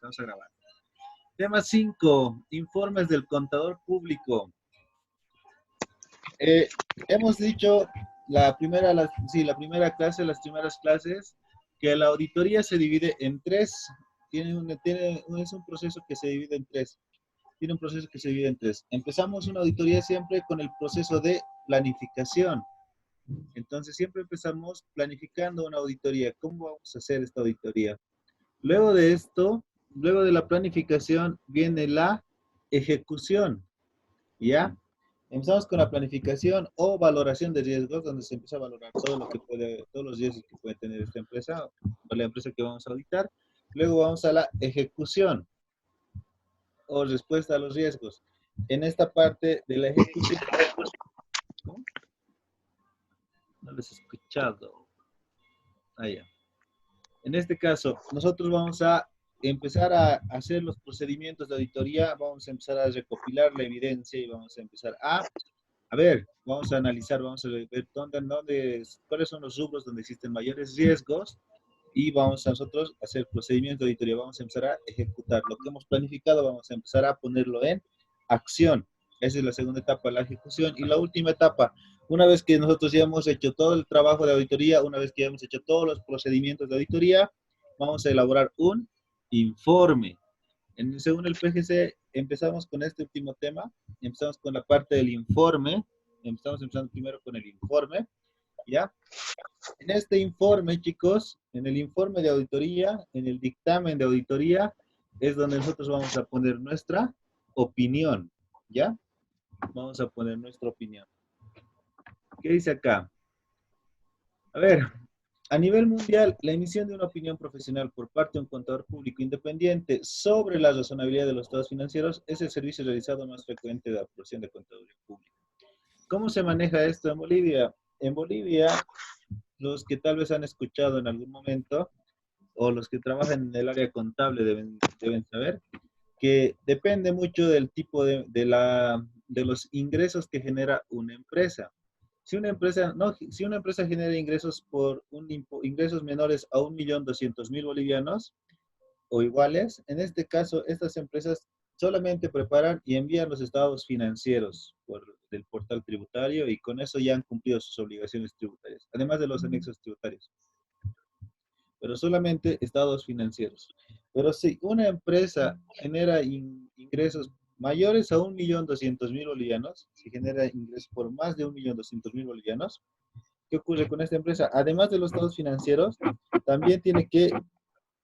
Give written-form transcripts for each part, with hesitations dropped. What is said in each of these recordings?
Vamos a grabar. Tema 5, informes del contador público. Hemos dicho la primera clase, las primeras clases, que la auditoría se divide en tres. Es un proceso que se divide en tres. Tiene un proceso que se divide en tres. Empezamos una auditoría siempre con el proceso de planificación. Entonces siempre empezamos planificando una auditoría. ¿Cómo vamos a hacer esta auditoría? Luego de esto, luego de la planificación, viene la ejecución. ¿Ya? Empezamos con la planificación o valoración de riesgos, donde se empieza a valorar todos los riesgos que puede tener esta empresa o la empresa que vamos a auditar. Luego vamos a la ejecución o respuesta a los riesgos. En esta parte de la ejecución, ¿cómo? No les he escuchado. Ya. En este caso, nosotros vamos a empezar a hacer los procedimientos de auditoría, vamos a empezar a recopilar la evidencia y vamos a empezar a ver, vamos a analizar, vamos a ver cuáles son los rubros donde existen mayores riesgos y vamos a nosotros hacer procedimientos de auditoría, vamos a empezar a ejecutar lo que hemos planificado, vamos a empezar a ponerlo en acción. Esa es la segunda etapa, la ejecución. Y la última etapa, una vez que nosotros ya hemos hecho todo el trabajo de auditoría, una vez que ya hemos hecho todos los procedimientos de auditoría, vamos a elaborar un informe. Según el PGC, empezamos con este último tema, empezamos con la parte del informe, empezando primero con el informe, ¿ya? En este informe, chicos, en el informe de auditoría, en el dictamen de auditoría, es donde nosotros vamos a poner nuestra opinión, ¿ya? Vamos a poner nuestra opinión. ¿Qué dice acá? A ver, a nivel mundial, la emisión de una opinión profesional por parte de un contador público independiente sobre la razonabilidad de los estados financieros es el servicio realizado más frecuente de la profesión de contaduría pública. ¿Cómo se maneja esto en Bolivia? En Bolivia, los que tal vez han escuchado en algún momento, o los que trabajan en el área contable deben saber, que depende mucho del tipo de los ingresos que genera una empresa. Si una empresa, no, si una empresa genera ingresos ingresos menores a 1.200.000 bolivianos o iguales, en este caso, estas empresas solamente preparan y envían los estados financieros del portal tributario y con eso ya han cumplido sus obligaciones tributarias, además de los anexos tributarios. Pero solamente estados financieros. Pero si una empresa genera ingresos mayores a 1.200.000 bolivianos, si genera ingresos por más de 1.200.000 bolivianos, ¿qué ocurre con esta empresa? Además de los estados financieros, también tiene que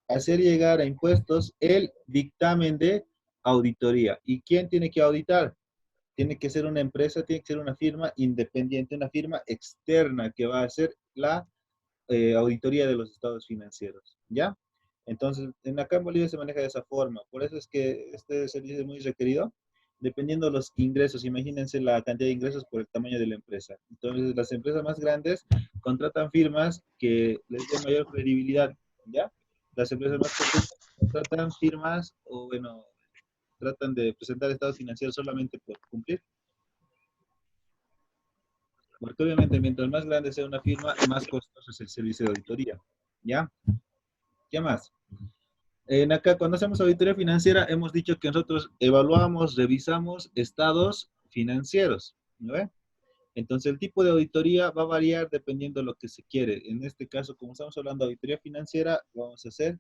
hacer llegar a impuestos el dictamen de auditoría. ¿Y quién tiene que auditar? Tiene que ser una empresa, tiene que ser una firma independiente, una firma externa que va a hacer la auditoría de los estados financieros, ¿ya? Entonces, acá en Bolivia se maneja de esa forma, por eso es que este servicio es muy requerido, dependiendo de los ingresos, imagínense la cantidad de ingresos por el tamaño de la empresa. Entonces, las empresas más grandes contratan firmas que les den mayor credibilidad, ¿ya? Las empresas más pequeñas contratan firmas o, bueno, tratan de presentar estados financieros solamente por cumplir. Porque obviamente mientras más grande sea una firma, más costoso es el servicio de auditoría. ¿Ya? ¿Qué más? Acá cuando hacemos auditoría financiera hemos dicho que nosotros evaluamos, revisamos estados financieros. ¿No ve? Entonces el tipo de auditoría va a variar dependiendo de lo que se quiere. En este caso, como estamos hablando de auditoría financiera, vamos a hacer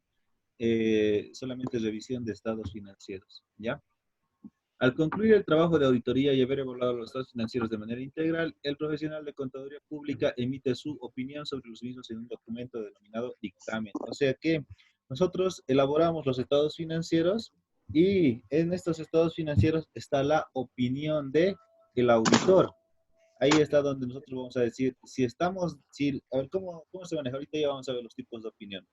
solamente revisión de estados financieros. ¿Ya? Al concluir el trabajo de auditoría y haber evaluado los estados financieros de manera integral, el profesional de contaduría pública emite su opinión sobre los mismos en un documento denominado dictamen. O sea que nosotros elaboramos los estados financieros y en estos estados financieros está la opinión del auditor. Ahí está donde nosotros vamos a decir a ver, ¿cómo se maneja? Ahorita ya vamos a ver los tipos de opinión.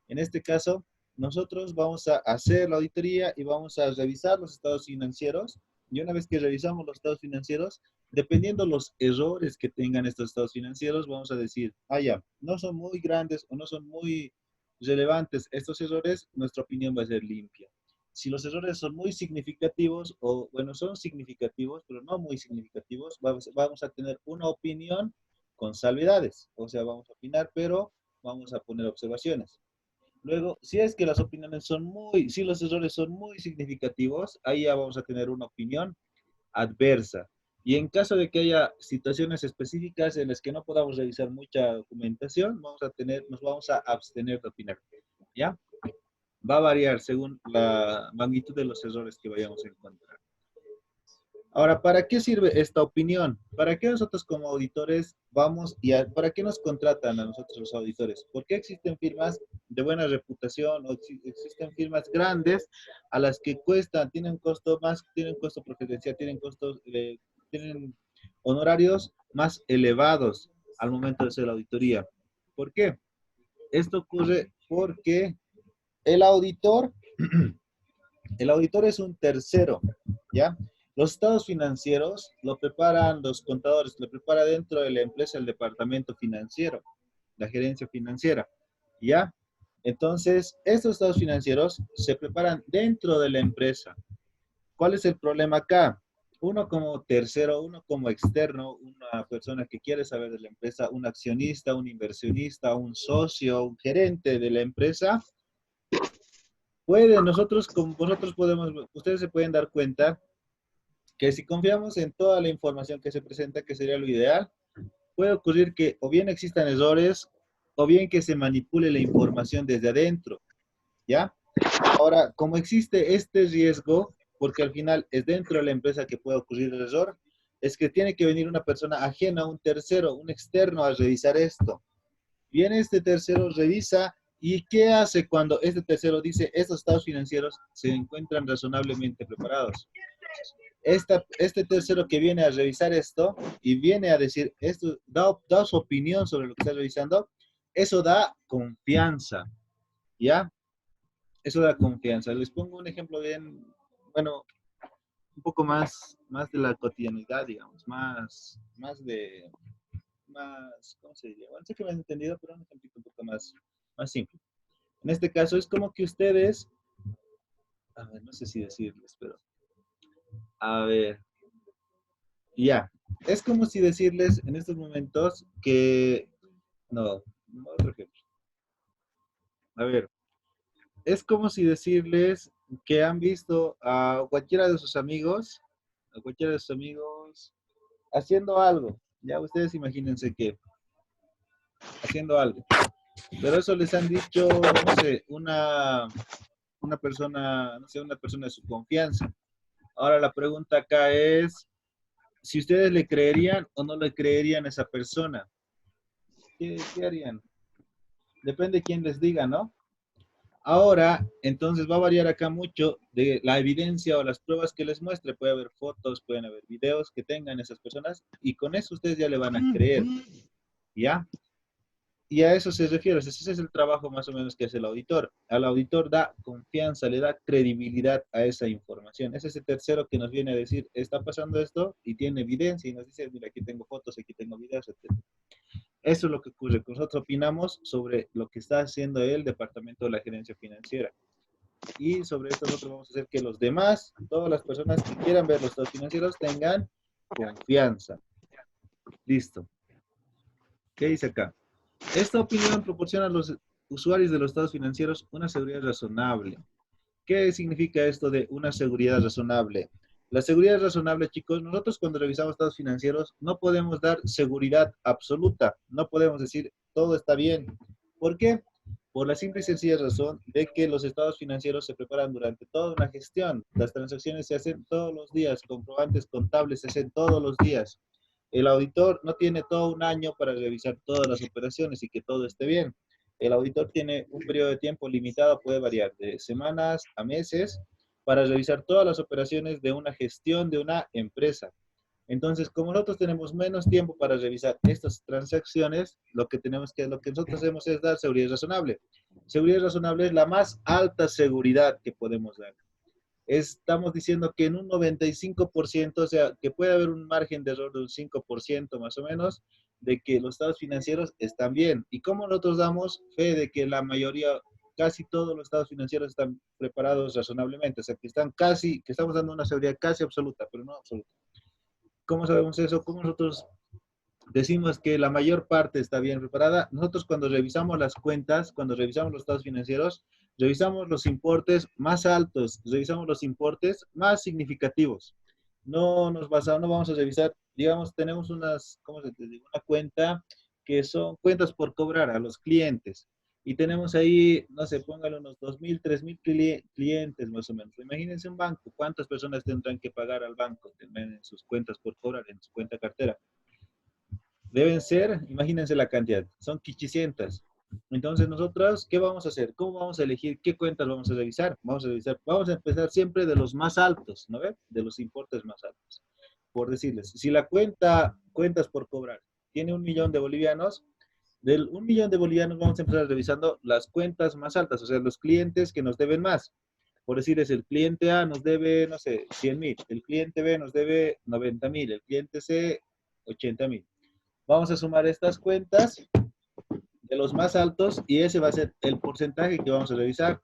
En este caso, nosotros vamos a hacer la auditoría y vamos a revisar los estados financieros. Y una vez que revisamos los estados financieros, dependiendo los errores que tengan estos estados financieros, vamos a decir, ya, no son muy grandes o no son muy relevantes estos errores, nuestra opinión va a ser limpia. Si los errores son muy significativos, o bueno, son significativos, pero no muy significativos, vamos a tener una opinión con salvedades. O sea, vamos a opinar, pero vamos a poner observaciones. Luego, si es que las opiniones son muy, si los errores son muy significativos, ahí ya vamos a tener una opinión adversa. Y en caso de que haya situaciones específicas en las que no podamos revisar mucha documentación, nos vamos a abstener de opinar. ¿Ya? Va a variar según la magnitud de los errores que vayamos a encontrar. Ahora, ¿para qué sirve esta opinión? ¿Para qué nosotros como auditores para qué nos contratan a nosotros los auditores? ¿Por qué existen firmas de buena reputación o existen firmas grandes a las que cuestan, tienen costo preferencial, tienen honorarios más elevados al momento de hacer la auditoría? ¿Por qué? Esto ocurre porque el auditor, el auditor es un tercero, ¿ya? Los estados financieros lo preparan los contadores, lo prepara dentro de la empresa el departamento financiero, la gerencia financiera, ¿ya? Entonces, estos estados financieros se preparan dentro de la empresa. ¿Cuál es el problema acá? Uno como tercero, uno como externo, una persona que quiere saber de la empresa, un accionista, un inversionista, un socio, un gerente de la empresa, ustedes se pueden dar cuenta que si confiamos en toda la información que se presenta, que sería lo ideal, puede ocurrir que o bien existan errores o bien que se manipule la información desde adentro, ¿ya? Ahora, como existe este riesgo, porque al final es dentro de la empresa que puede ocurrir el error, es que tiene que venir una persona ajena, un tercero, un externo a revisar esto. Viene este tercero, revisa, ¿y qué hace cuando este tercero dice estos estados financieros se encuentran razonablemente preparados? Este tercero que viene a revisar esto y viene a decir esto, da su opinión sobre lo que está revisando, eso da confianza, ¿ya? Eso da confianza. Les pongo un ejemplo bien, bueno, un poco más de la cotidianidad, digamos, ¿cómo se diría? Bueno, sé que me han entendido, pero un ejemplo un poco más simple. En este caso es como que ustedes, a ver, no sé si decirles, pero, a ver, ya, es como si decirles en estos momentos que, no, otro ejemplo. A ver, es como si decirles que han visto a cualquiera de sus amigos haciendo algo. Ya ustedes imagínense que haciendo algo. Pero eso les han dicho, no sé, una persona, no sé, una persona de su confianza. Ahora la pregunta acá es si ustedes le creerían o no le creerían a esa persona. ¿Qué harían? Depende de quién les diga, ¿no? Ahora, entonces va a variar acá mucho de la evidencia o las pruebas que les muestre. Puede haber fotos, pueden haber videos que tengan esas personas y con eso ustedes ya le van a creer, ¿ya? Y a eso se refiere, ese es el trabajo más o menos que hace el auditor. Al auditor da confianza, le da credibilidad a esa información. Es ese tercero que nos viene a decir, está pasando esto y tiene evidencia y nos dice, mira, aquí tengo fotos, aquí tengo videos, etc. Eso es lo que ocurre. Nosotros opinamos sobre lo que está haciendo el departamento de la gerencia financiera. Y sobre esto nosotros vamos a hacer que los demás, todas las personas que quieran ver los estados financieros, tengan confianza. Listo. ¿Qué dice acá? Esta opinión proporciona a los usuarios de los estados financieros una seguridad razonable. ¿Qué significa esto de una seguridad razonable? La seguridad razonable, chicos, nosotros cuando revisamos estados financieros no podemos dar seguridad absoluta, no podemos decir todo está bien. ¿Por qué? Por la simple y sencilla razón de que los estados financieros se preparan durante toda una gestión. Las transacciones se hacen todos los días, comprobantes contables se hacen todos los días. El auditor no tiene todo un año para revisar todas las operaciones y que todo esté bien. El auditor tiene un periodo de tiempo limitado, puede variar de semanas a meses, para revisar todas las operaciones de una gestión de una empresa. Entonces, como nosotros tenemos menos tiempo para revisar estas transacciones, lo que nosotros hacemos es dar seguridad razonable. Seguridad razonable es la más alta seguridad que podemos dar. Estamos diciendo que en un 95%, o sea, que puede haber un margen de error de un 5% más o menos, de que los estados financieros están bien. ¿Y cómo nosotros damos fe de que la mayoría, casi todos los estados financieros están preparados razonablemente? O sea, que estamos dando una seguridad casi absoluta, pero no absoluta. ¿Cómo sabemos eso? ¿Cómo nosotros decimos que la mayor parte está bien preparada. Nosotros cuando revisamos las cuentas, cuando revisamos los estados financieros, revisamos los importes más altos, revisamos los importes más significativos. No nos basamos, no vamos a revisar, digamos, tenemos unas, ¿cómo se te digo? Una cuenta que son cuentas por cobrar a los clientes. Y tenemos ahí, no sé, póngale unos 2.000, 3.000 clientes más o menos. Imagínense un banco, ¿cuántas personas tendrán que pagar al banco en sus cuentas por cobrar, en su cuenta cartera? Deben ser, imagínense la cantidad, son 500. Entonces nosotros, ¿qué vamos a hacer? ¿Cómo vamos a elegir qué cuentas vamos a revisar? Vamos a empezar siempre de los más altos, ¿no ve? De los importes más altos. Por decirles, si la cuentas por cobrar, tiene 1.000.000 de bolivianos, del 1.000.000 de bolivianos vamos a empezar revisando las cuentas más altas, o sea, los clientes que nos deben más. Por decirles, el cliente A nos debe, no sé, 100.000, el cliente B nos debe 90.000, el cliente C 80.000. Vamos a sumar estas cuentas de los más altos y ese va a ser el porcentaje que vamos a revisar.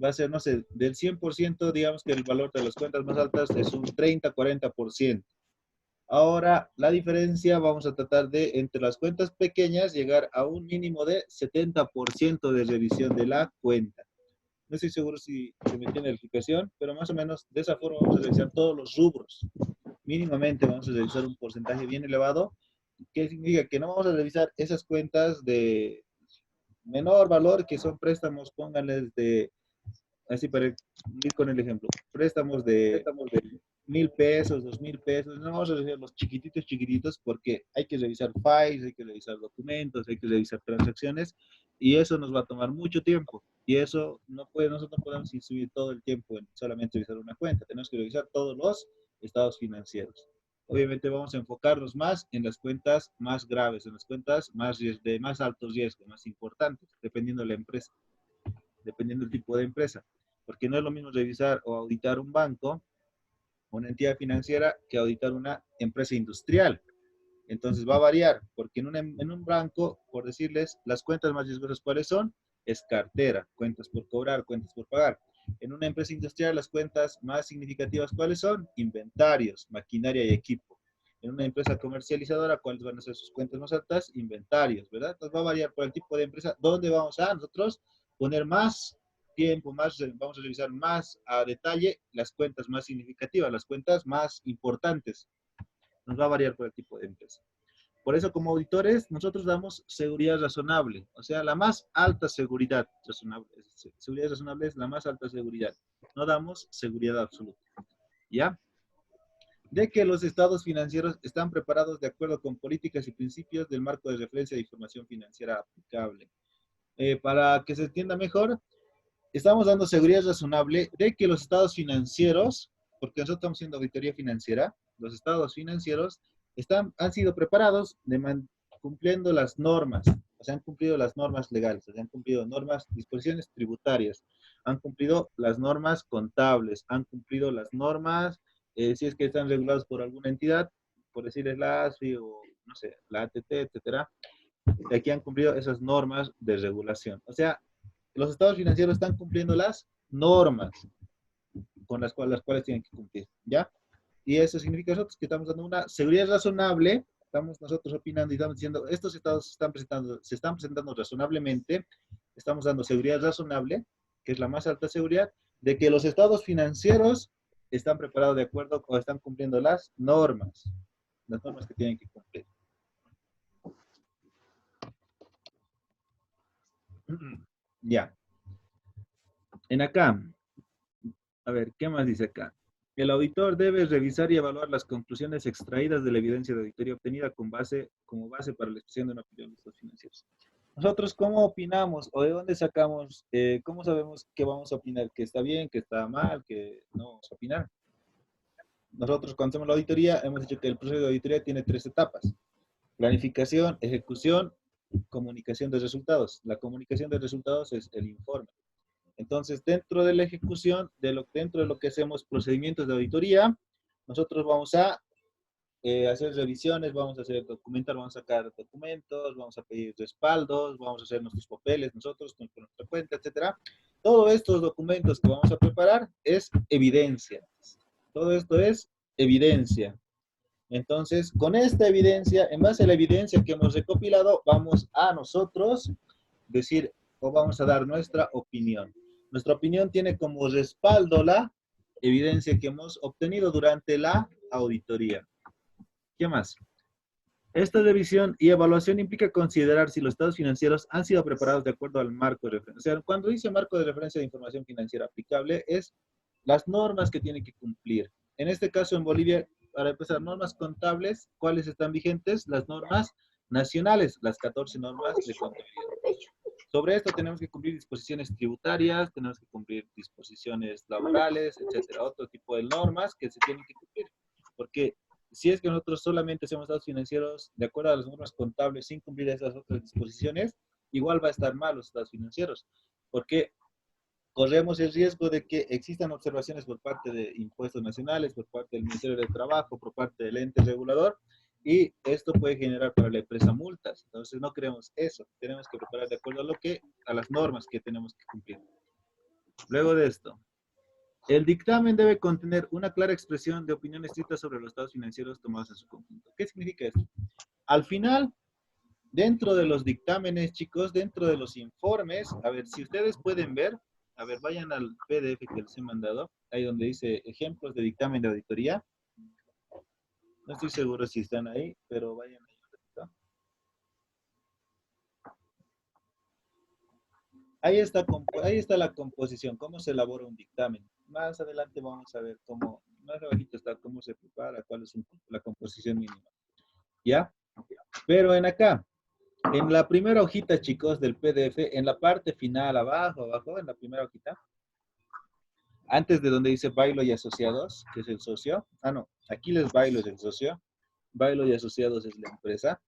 Va a ser, no sé, del 100%, digamos que el valor de las cuentas más altas es un 30-40%. Ahora, la diferencia vamos a tratar de, entre las cuentas pequeñas, llegar a un mínimo de 70% de revisión de la cuenta. No estoy seguro si se me entiende la explicación, pero más o menos de esa forma vamos a revisar todos los rubros. Mínimamente vamos a revisar un porcentaje bien elevado. ¿Qué significa? Que no vamos a revisar esas cuentas de menor valor, que son préstamos, pónganles de, así para ir con el ejemplo, préstamos de 1.000 pesos, 2.000 pesos. No vamos a revisar los chiquititos, chiquititos, porque hay que revisar files, hay que revisar documentos, hay que revisar transacciones, y eso nos va a tomar mucho tiempo. Y eso nosotros no podemos subir todo el tiempo en solamente revisar una cuenta. Tenemos que revisar todos los estados financieros. Obviamente vamos a enfocarnos más en las cuentas más graves, en las cuentas de más alto riesgo, más importantes, dependiendo de la empresa, dependiendo del tipo de empresa. Porque no es lo mismo revisar o auditar un banco, una entidad financiera, que auditar una empresa industrial. Entonces va a variar, porque en un banco, por decirles, las cuentas más riesgosas, ¿cuáles son? Es cartera, cuentas por cobrar, cuentas por pagar. En una empresa industrial, las cuentas más significativas, ¿cuáles son? Inventarios, maquinaria y equipo. En una empresa comercializadora, ¿cuáles van a ser sus cuentas más altas? Inventarios, ¿verdad? Entonces va a variar por el tipo de empresa. ¿Dónde vamos a nosotros poner más tiempo, vamos a revisar más a detalle las cuentas más significativas, las cuentas más importantes? Nos va a variar por el tipo de empresa. Por eso, como auditores, nosotros damos seguridad razonable, o sea, la más alta seguridad razonable. Seguridad razonable es la más alta seguridad. No damos seguridad absoluta. ¿Ya? De que los estados financieros están preparados de acuerdo con políticas y principios del marco de referencia de información financiera aplicable. Para que se entienda mejor, estamos dando seguridad razonable de que los estados financieros, porque nosotros estamos haciendo auditoría financiera, los estados financieros han sido preparados cumpliendo las normas, o sea, han cumplido las normas legales, o sea, han cumplido normas, disposiciones tributarias, han cumplido las normas contables, han cumplido las normas, si es que están regulados por alguna entidad, por decirles la ASFI o, no sé, la ATT, etcétera. Aquí han cumplido esas normas de regulación. O sea, los estados financieros están cumpliendo las normas con las cuales tienen que cumplir, ¿ya? Y eso significa nosotros que estamos dando una seguridad razonable, estamos nosotros opinando y estamos diciendo, estos estados se están presentando razonablemente, estamos dando seguridad razonable, que es la más alta seguridad, de que los estados financieros están preparados de acuerdo o están cumpliendo las normas que tienen que cumplir. Ya. En acá, a ver, ¿qué más dice acá? El auditor debe revisar y evaluar las conclusiones extraídas de la evidencia de auditoría obtenida como base para la expresión de una opinión de estados financieros. Nosotros, ¿cómo opinamos o de dónde sacamos, cómo sabemos que vamos a opinar, que está bien, que está mal, que no vamos a opinar? Nosotros, cuando hacemos la auditoría, hemos dicho que el proceso de auditoría tiene 3 etapas: planificación, ejecución, comunicación de resultados. La comunicación de resultados es el informe. Entonces, dentro de la ejecución, dentro de lo que hacemos procedimientos de auditoría, nosotros vamos a hacer revisiones, vamos a hacer documentar, vamos a sacar documentos, vamos a pedir respaldos, vamos a hacer nuestros papeles nosotros con nuestra cuenta, etcétera. Todos estos documentos que vamos a preparar es evidencia. Todo esto es evidencia. Entonces, con esta evidencia, en base a la evidencia que hemos recopilado, vamos a nosotros decir o vamos a dar nuestra opinión. Nuestra opinión tiene como respaldo la evidencia que hemos obtenido durante la auditoría. ¿Qué más? Esta revisión y evaluación implica considerar si los estados financieros han sido preparados de acuerdo al marco de referencia. O sea, cuando dice marco de referencia de información financiera aplicable, es las normas que tienen que cumplir. En este caso, en Bolivia, para empezar, normas contables, ¿cuáles están vigentes? Las normas nacionales, las 14 normas de contabilidad. Sobre esto tenemos que cumplir disposiciones tributarias, tenemos que cumplir disposiciones laborales, etcétera, otro tipo de normas que se tienen que cumplir. Porque si es que nosotros solamente hacemos estados financieros de acuerdo a las normas contables sin cumplir esas otras disposiciones, igual va a estar mal los estados financieros, porque corremos el riesgo de que existan observaciones por parte de impuestos nacionales, por parte del Ministerio de Trabajo, por parte del ente regulador, y esto puede generar para la empresa multas. Entonces no queremos eso, tenemos que preparar de acuerdo a las normas que tenemos que cumplir. Luego de esto, el dictamen debe contener una clara expresión de opinión estricta sobre los estados financieros tomados en su conjunto. ¿Qué significa esto? Al final, dentro de los dictámenes, chicos, dentro de los informes, a ver, si ustedes pueden ver, a ver, vayan al PDF que les he mandado, ahí donde dice ejemplos de dictamen de auditoría. No estoy seguro si están ahí, pero vayan ahí. Ahí está la composición, cómo se elabora un dictamen. Más adelante vamos a ver cómo, más abajito está cómo se prepara, cuál es la composición mínima. ¿Ya? Pero en la primera hojita, chicos, del PDF, en la parte final, abajo, en la primera hojita, antes de donde dice Bailo y Asociados, que es el socio. Ah, no, aquí les Bailo es el socio. Bailo y Asociados es la empresa.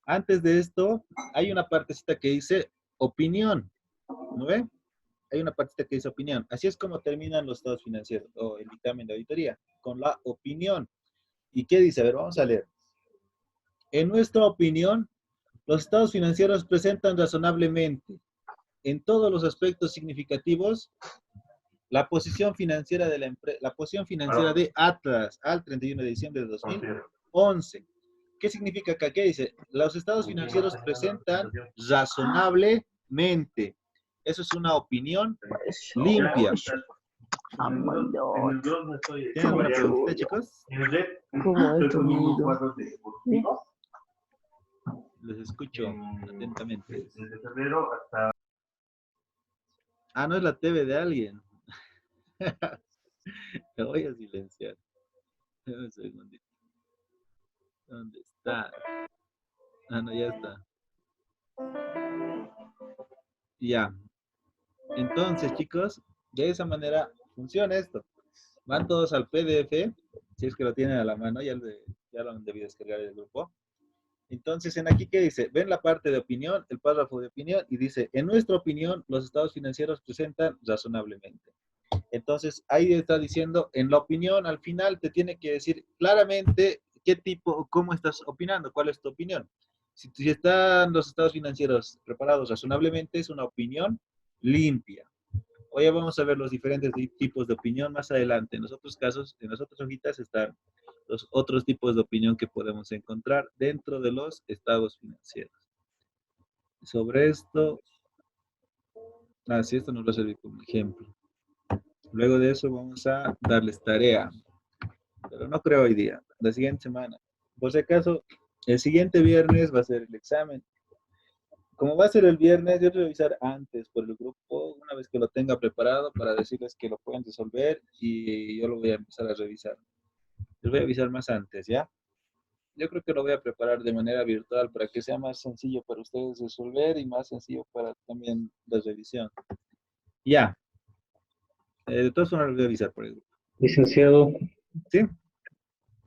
Antes de esto, hay una partecita que dice opinión. ¿No ve? Hay una partecita que dice opinión. Así es como terminan los estados financieros o el dictamen de auditoría, con la opinión. ¿Y qué dice? A ver, vamos a leer. En nuestra opinión, los estados financieros presentan razonablemente, en todos los aspectos significativos, la posición financiera de la posición financiera de Atlas al 31 de diciembre de 2011. ¿Qué significa acá? ¿Qué dice? Los estados financieros presentan razonablemente. Eso es una opinión limpia. ¿Tienen alguna preguntita, chicos? ¿Cómo es tu amigo? Les escucho atentamente. Ah, no es la TV de alguien. Te voy a silenciar. Un segundito. ¿Dónde está? Ah, no, ya está. Ya. Entonces, chicos, de esa manera funciona esto. Van todos al PDF, si es que lo tienen a la mano, ya lo han debido descargar del grupo. Entonces, en aquí, ¿qué dice? Ven la parte de opinión, el párrafo de opinión, y dice, en nuestra opinión, los estados financieros presentan razonablemente. Entonces, ahí está diciendo, en la opinión, al final te tiene que decir claramente qué tipo, cómo estás opinando, cuál es tu opinión. Si están los estados financieros preparados razonablemente, es una opinión limpia. Hoy vamos a ver los diferentes tipos de opinión más adelante. En los otros casos, en las otras hojitas están los otros tipos de opinión que podemos encontrar dentro de los estados financieros. Sobre esto, esto nos va a servir como ejemplo. Luego de eso vamos a darles tarea, pero no creo hoy día, la siguiente semana. Por si acaso, el siguiente viernes va a ser el examen. Como va a ser el viernes, yo voy a revisar antes por el grupo, una vez que lo tenga preparado para decirles que lo pueden resolver y yo lo voy a empezar a revisar. Les voy a avisar más antes, ¿ya? Yo creo que lo voy a preparar de manera virtual para que sea más sencillo para ustedes resolver y más sencillo para también la revisión. Ya. De todas formas, lo voy a avisar por el grupo. Licenciado ¿Sí?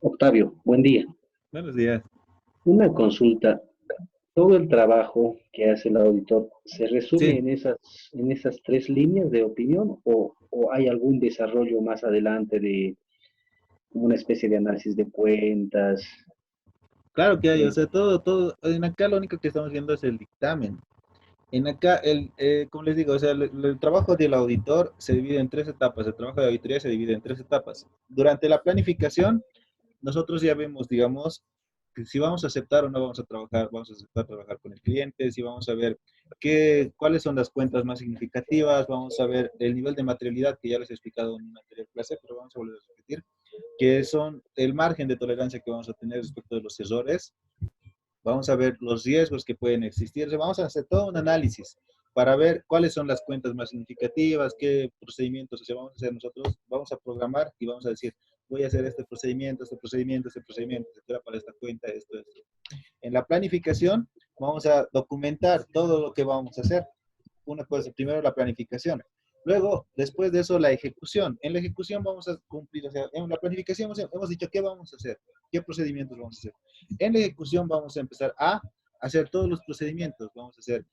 Octavio, buen día. Buenos días. Una consulta. ¿Todo el trabajo que hace el auditor se resume Sí. en esas tres líneas de opinión o hay algún desarrollo más adelante de una especie de análisis de cuentas? Claro que hay, o sea, todo, en acá lo único que estamos viendo es el dictamen. En acá, como les digo, o sea, el trabajo del auditor se divide en tres etapas, el trabajo de auditoría se divide en tres etapas. Durante la planificación, nosotros ya vemos, digamos, que si vamos a aceptar o no vamos a aceptar trabajar con el cliente, si vamos a ver cuáles son las cuentas más significativas, vamos a ver el nivel de materialidad que ya les he explicado en una anterior clase, pero vamos a volver a repetir, que son el margen de tolerancia que vamos a tener respecto de los errores. Vamos a ver los riesgos que pueden existir. O sea, vamos a hacer todo un análisis para ver cuáles son las cuentas más significativas, qué procedimientos, o sea, vamos a hacer nosotros, vamos a programar y vamos a decir, voy a hacer este procedimiento, este procedimiento, este procedimiento, etcétera, para esta cuenta, esto, esto. En la planificación vamos a documentar todo lo que vamos a hacer. Una cosa, primero la planificación. Luego, después de eso, la ejecución. En la ejecución vamos a cumplir, o sea, en la planificación hemos dicho qué vamos a hacer, qué procedimientos vamos a hacer. En la ejecución vamos a empezar a hacer todos los procedimientos. Vamos a hacer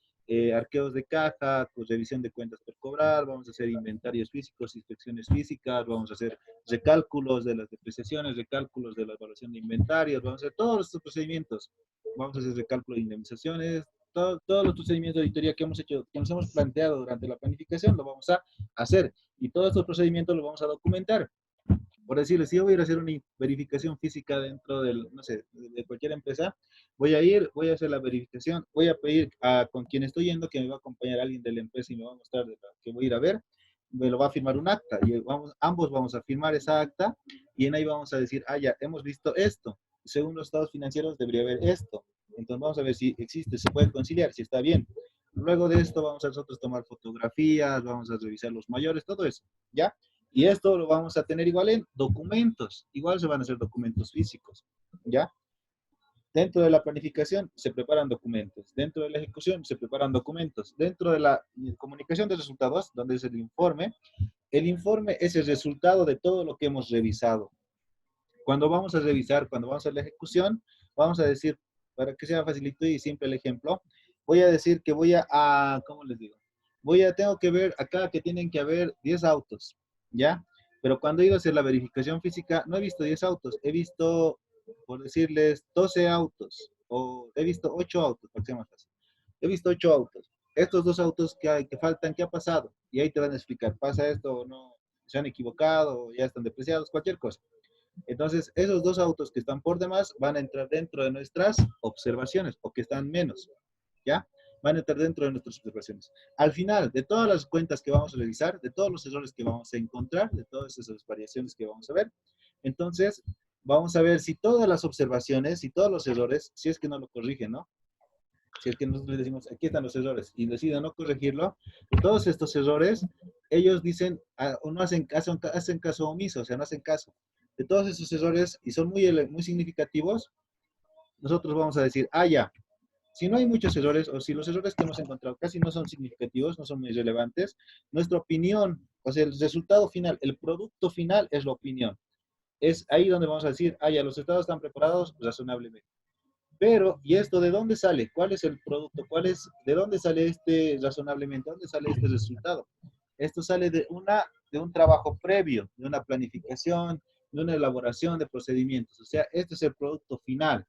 arqueos de caja, pues, revisión de cuentas por cobrar, vamos a hacer inventarios físicos, inspecciones físicas, vamos a hacer recálculos de las depreciaciones, recálculos de la evaluación de inventarios, vamos a hacer todos estos procedimientos. Vamos a hacer recálculo de indemnizaciones, todos los procedimientos de auditoría que hemos hecho, que nos hemos planteado durante la planificación, lo vamos a hacer. Y todos estos procedimientos los vamos a documentar. Por decirles, si yo voy a ir a hacer una verificación física dentro del, no sé, de cualquier empresa, voy a hacer la verificación, voy a pedir con quien estoy yendo que me va a acompañar alguien de la empresa y me va a mostrar que voy a ir a ver, me lo va a firmar un acta y ambos vamos a firmar esa acta y en ahí vamos a decir, ya, hemos visto esto, según los estados financieros debería haber esto, entonces vamos a ver si existe, se puede conciliar, si está bien. Luego de esto vamos a nosotros tomar fotografías, vamos a revisar los mayores, todo eso, ¿ya? Y esto lo vamos a tener igual en documentos, igual se van a hacer documentos físicos, ¿ya? Dentro de la planificación se preparan documentos, dentro de la ejecución se preparan documentos, dentro de la comunicación de resultados, donde es el informe es el resultado de todo lo que hemos revisado. Cuando vamos a revisar, cuando vamos a la ejecución, vamos a decir, para que sea facilito y simple el ejemplo, voy a decir que ¿cómo les digo? Tengo que ver acá que tienen que haber 10 autos, ¿ya? Pero cuando he ido a hacer la verificación física, no he visto 10 autos, he visto, por decirles, 12 autos, o he visto 8 autos, para que sea más fácil. He visto 8 autos. Estos 2 autos que faltan, ¿qué ha pasado? Y ahí te van a explicar, ¿pasa esto o no? ¿Se han equivocado? ¿Ya están depreciados? Cualquier cosa. Entonces, esos 2 autos que están por demás van a entrar dentro de nuestras observaciones, o que están menos, ¿ya? Van a entrar dentro de nuestras observaciones. Al final, de todas las cuentas que vamos a revisar, de todos los errores que vamos a encontrar, de todas esas variaciones que vamos a ver, entonces, vamos a ver si todas las observaciones, si todos los errores, si es que no lo corrigen, ¿no? Si es que nosotros les decimos, aquí están los errores, y deciden no corregirlo, todos estos errores, ellos dicen, o no hacen caso omiso, o sea, no hacen caso. De todos esos errores, y son muy significativos, nosotros vamos a decir, ya, si no hay muchos errores, o si los errores que hemos encontrado casi no son significativos, no son muy relevantes, nuestra opinión, o sea, el resultado final, el producto final es la opinión. Es ahí donde vamos a decir, ya, los estados están preparados razonablemente. Pero, ¿y esto de dónde sale? ¿Cuál es el producto? ¿De dónde sale este razonablemente? ¿Dónde sale este resultado? Esto sale de un trabajo previo, de una planificación, de una elaboración de procedimientos. O sea, este es el producto final.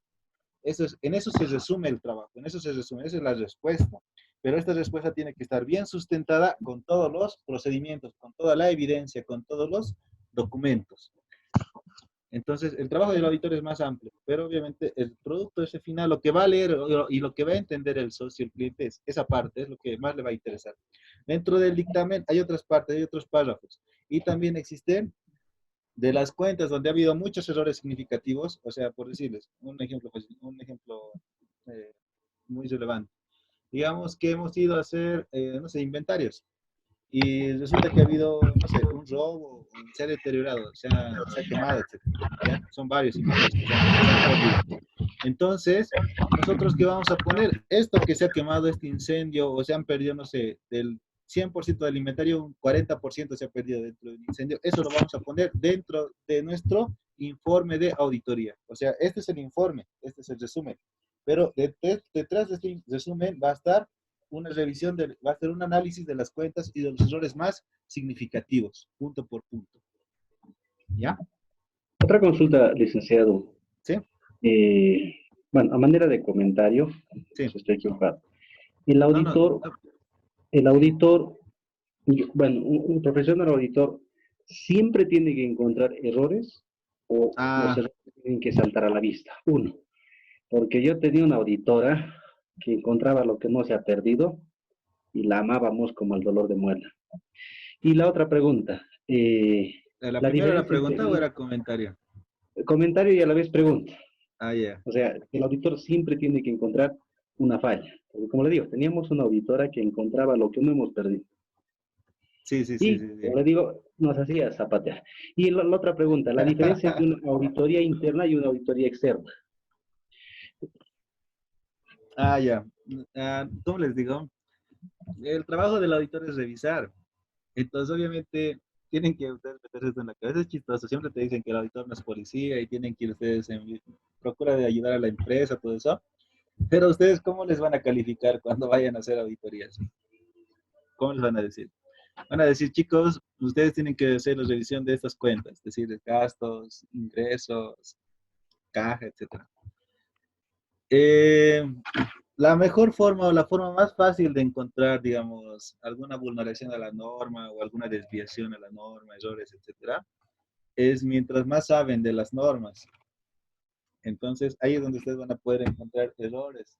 En eso se resume el trabajo, en eso se resume, esa es la respuesta. Pero esta respuesta tiene que estar bien sustentada con todos los procedimientos, con toda la evidencia, con todos los documentos. Entonces, el trabajo del auditor es más amplio, pero obviamente el producto ese final, lo que va a leer y lo que va a entender el socio, el cliente, es esa parte, es lo que más le va a interesar. Dentro del dictamen hay otras partes, hay otros párrafos. Y también existen de las cuentas donde ha habido muchos errores significativos, o sea, por decirles, un ejemplo muy relevante. Digamos que hemos ido a hacer, no sé, inventarios y resulta que ha habido, no sé, un robo, se ha deteriorado, se ha quemado, etc. ¿Ya? Son varios inventarios que se han perdido. Entonces, nosotros qué vamos a poner, esto que se ha quemado, este incendio, o se han perdido, no sé, del 100% del inventario, un 40% se ha perdido dentro del incendio, eso lo vamos a poner dentro de nuestro informe de auditoría. O sea, este es el informe, este es el resumen, pero detrás de este resumen va a estar va a ser un análisis de las cuentas y de los errores más significativos, punto por punto. ¿Ya? Otra consulta, licenciado. ¿Sí? Bueno, a manera de comentario, Sí. si estoy equivocado. El No, auditor, bueno, un profesional auditor siempre tiene que encontrar errores o los errores tienen que saltar a la vista. Uno, porque yo tenía una auditora que encontraba lo que no se ha perdido y la amábamos como el dolor de muela. Y la otra pregunta, ¿La la primera era diferencia entre pregunta o un era comentario? comentario y a la vez pregunta. Ah, ya. O sea, el auditor siempre tiene que encontrar una falla. Porque como le digo, teníamos una auditora que encontraba lo que no hemos perdido. Sí, sí, sí, Y, sí, como sí. le digo, nos hacía zapatear. Y la otra pregunta, la diferencia entre una auditoría interna y una auditoría externa. Ah, ya. ¿Cómo les digo? El trabajo del auditor es revisar. Entonces, obviamente, tienen que ustedes meterse esto en la cabeza. Es chistoso. Siempre te dicen que el auditor no es policía y tienen que ir ustedes en procura de ayudar a la empresa, todo eso. Pero ustedes, ¿cómo les van a calificar cuando vayan a hacer auditorías? ¿Cómo les van a decir? Van a decir, chicos, ustedes tienen que hacer la revisión de estas cuentas, es decir, gastos, ingresos, caja, etcétera. Eh, la mejor forma o la forma más fácil de encontrar, digamos, alguna vulneración a la norma o alguna desviación a la norma, errores, etcétera, es mientras más saben de las normas. Entonces, ahí es donde ustedes van a poder encontrar errores.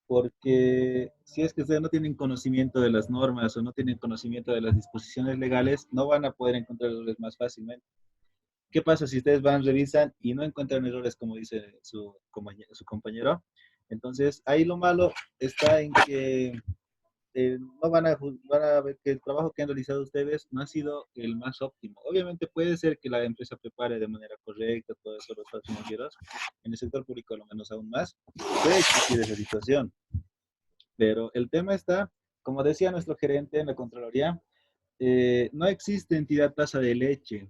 Porque si es que ustedes no tienen conocimiento de las normas o no tienen conocimiento de las disposiciones legales, no van a poder encontrar errores más fácilmente. ¿Qué pasa si ustedes van, revisan y no encuentran errores como dice su compañero? Entonces, ahí lo malo está en que no van a ver que el trabajo que han realizado ustedes no ha sido el más óptimo. Obviamente puede ser que la empresa prepare de manera correcta todo eso, los estados financieros. En el sector público, a lo menos aún más, puede existir esa situación. Pero el tema está, como decía nuestro gerente en la Contraloría, no existe entidad tasa de leche.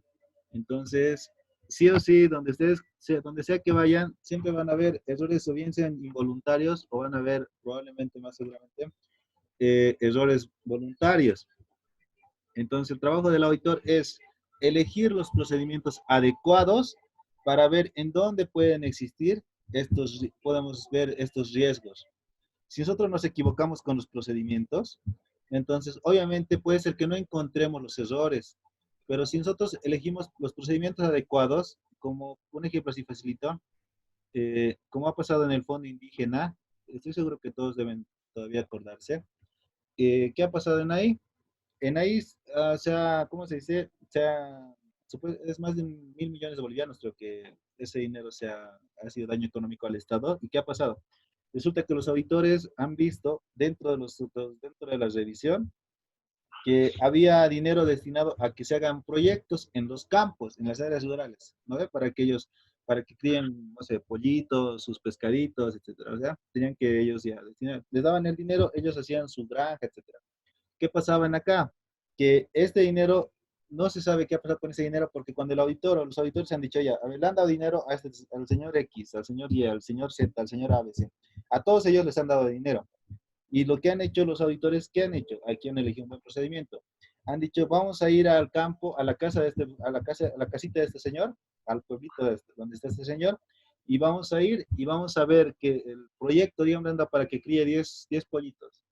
Entonces, sí o sí, donde sea que vayan, siempre van a haber errores o bien sean involuntarios o van a haber probablemente más seguramente errores voluntarios. Entonces, el trabajo del auditor es elegir los procedimientos adecuados para ver en dónde pueden existir podemos ver estos riesgos. Si nosotros nos equivocamos con los procedimientos, entonces obviamente puede ser que no encontremos los errores, pero si nosotros elegimos los procedimientos adecuados, como un ejemplo así facilito, como ha pasado en el Fondo Indígena, estoy seguro que todos deben todavía acordarse, ¿qué ha pasado en ahí? En ahí, ¿cómo se dice? Es más de 1.000 millones de bolivianos, creo que ese dinero ha sido daño económico al Estado. ¿Y qué ha pasado? Resulta que los auditores han visto dentro de la revisión que había dinero destinado a que se hagan proyectos en los campos, en las áreas rurales, ¿no ve? Para que críen, no sé, pollitos, sus pescaditos, etcétera. O sea, tenían que ellos ya les daban el dinero, ellos hacían su granja, etcétera. ¿Qué pasaba en acá? Que este dinero, no se sabe qué ha pasado con ese dinero porque cuando el auditor o los auditores se han dicho, ya, a ver, le han dado dinero al señor X, al señor Y, al señor Z, al señor ABC. A todos ellos les han dado dinero. Y lo que han hecho los auditores, ¿qué han hecho? Aquí han elegido un buen procedimiento. Han dicho, vamos a ir al campo, a la casa a la casita de este señor, al pueblito donde está este señor, y vamos a ir y vamos a ver que el proyecto, digamos, anda para que críe 10 pollitos.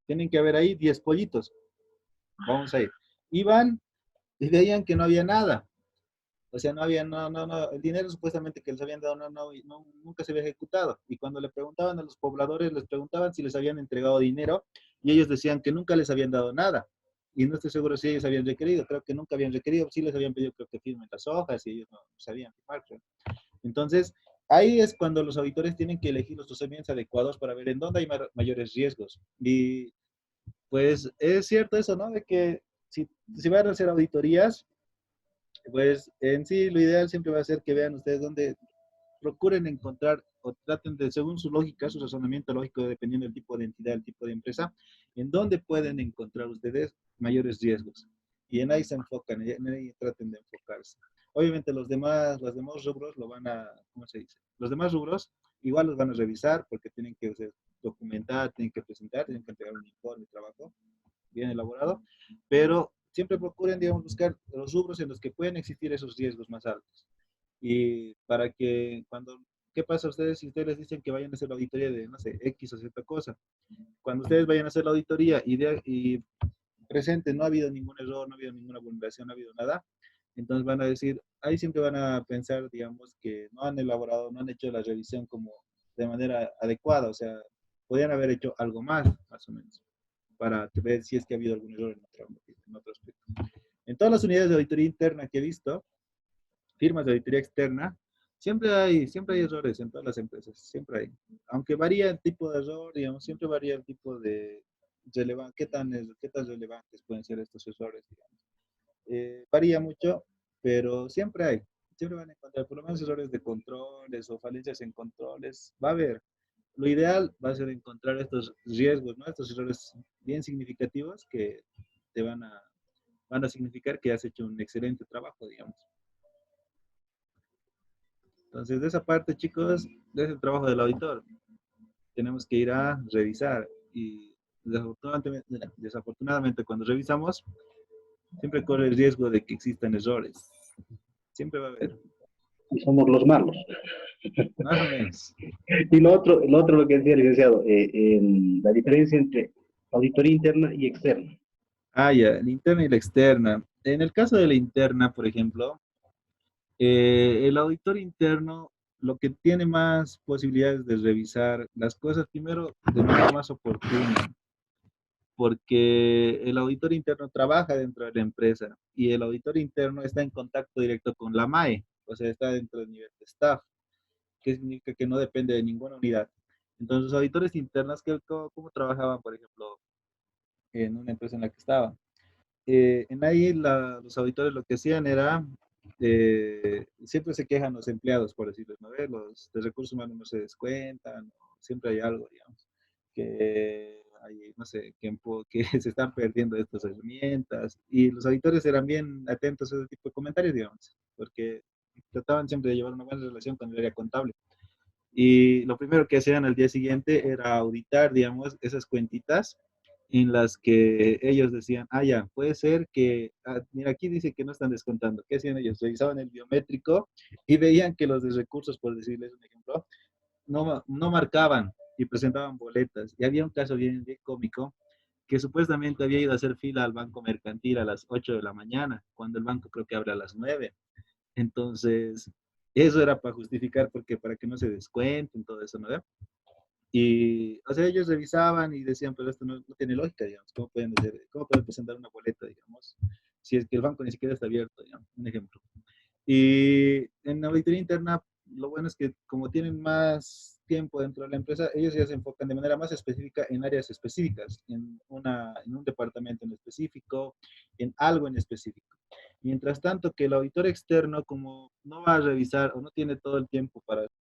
Tienen que haber ahí 10 pollitos. Vamos a ir. Iban y veían que no había nada. O sea, no había, no, el dinero supuestamente que les habían dado nunca se había ejecutado. Y cuando le preguntaban a los pobladores, les preguntaban si les habían entregado dinero y ellos decían que nunca les habían dado nada. Y no estoy seguro si ellos habían requerido, creo que nunca habían requerido, sí les habían pedido creo que firmen las hojas y ellos no sabían firmar. Creo. Entonces, ahí es cuando los auditores tienen que elegir los procedimientos adecuados para ver en dónde hay mayores riesgos. Y pues es cierto eso, ¿no? De que si van a hacer auditorías, pues en sí lo ideal siempre va a ser que vean ustedes dónde procuren encontrar o traten de, según su lógica, su razonamiento lógico, dependiendo del tipo de entidad, el tipo de empresa, en dónde pueden encontrar ustedes mayores riesgos. Y en ahí se enfocan, en ahí traten de enfocarse. Obviamente los demás rubros lo van a, ¿cómo se dice? Los demás rubros igual los van a revisar porque tienen que documentar, tienen que presentar, tienen que entregar un informe de trabajo bien elaborado, pero siempre procuren, digamos, buscar los rubros en los que pueden existir esos riesgos más altos. Y para que ¿qué pasa a ustedes si ustedes les dicen que vayan a hacer la auditoría de, no sé, X o Z cosa? Cuando ustedes vayan a hacer la auditoría y presente, no ha habido ningún error, no ha habido ninguna vulneración, no ha habido nada, Entonces van a decir, ahí siempre van a pensar, digamos, que no han elaborado, no han hecho la revisión como de manera adecuada, o sea, podrían haber hecho algo más o menos, para ver si es que ha habido algún error en otro aspecto. En todas las unidades de auditoría interna que he visto, firmas de auditoría externa, siempre hay errores en todas las empresas, siempre hay. Aunque varía el tipo de error, digamos, siempre varía el tipo de relevancia, qué tan relevantes pueden ser estos errores, digamos. Varía mucho, pero siempre van a encontrar por lo menos errores de controles o falencias en controles, va a haber. Lo ideal va a ser encontrar estos riesgos, ¿no? Estos errores bien significativos que te van a significar que has hecho un excelente trabajo, digamos. Entonces, de esa parte, chicos, es el trabajo del auditor. Tenemos que ir a revisar y desafortunadamente cuando revisamos, siempre corre el riesgo de que existan errores. Siempre va a haber. Y somos los malos. Más o menos. Y lo otro lo que decía el licenciado, la diferencia entre auditoría interna y externa. Ah, ya, la interna y la externa. En el caso de la interna, por ejemplo, el auditor interno lo que tiene más posibilidades de revisar las cosas primero de manera más oportuna, porque el auditor interno trabaja dentro de la empresa y el auditor interno está en contacto directo con la MAE, o sea, está dentro del nivel de staff, que significa que no depende de ninguna unidad. Entonces, los auditores internos, ¿cómo trabajaban, por ejemplo, en una empresa en la que estaba? En ahí los auditores lo que hacían era, siempre se quejan los empleados, por decirlo, ¿no? Los de recursos humanos no se descuentan, siempre hay algo, digamos, que hay, no sé, que se están perdiendo estas herramientas, y los auditores eran bien atentos a ese tipo de comentarios, digamos, porque trataban siempre de llevar una buena relación con el área contable. Y lo primero que hacían al día siguiente era auditar, digamos, esas cuentitas en las que ellos decían, ah, ya, puede ser que, mira, aquí dice que no están descontando. ¿Qué hacían ellos? Revisaban el biométrico y veían que los de recursos, por decirles un ejemplo, no marcaban y presentaban boletas. Y había un caso bien cómico que supuestamente había ido a hacer fila al banco mercantil a las 8 de la mañana, cuando el banco creo que abre a las 9. Entonces, eso era para justificar, porque para que no se descuenten, todo eso, ¿no? Y, o sea, ellos revisaban y decían, pero esto no tiene lógica, digamos. ¿Cómo pueden presentar una boleta, digamos, si es que el banco ni siquiera está abierto, digamos, un ejemplo? Y en la auditoría interna, lo bueno es que como tienen más tiempo dentro de la empresa, ellos ya se enfocan de manera más específica en áreas específicas, en un departamento en específico, en algo en específico. Mientras tanto, que el auditor externo, como no va a revisar o no tiene todo el tiempo para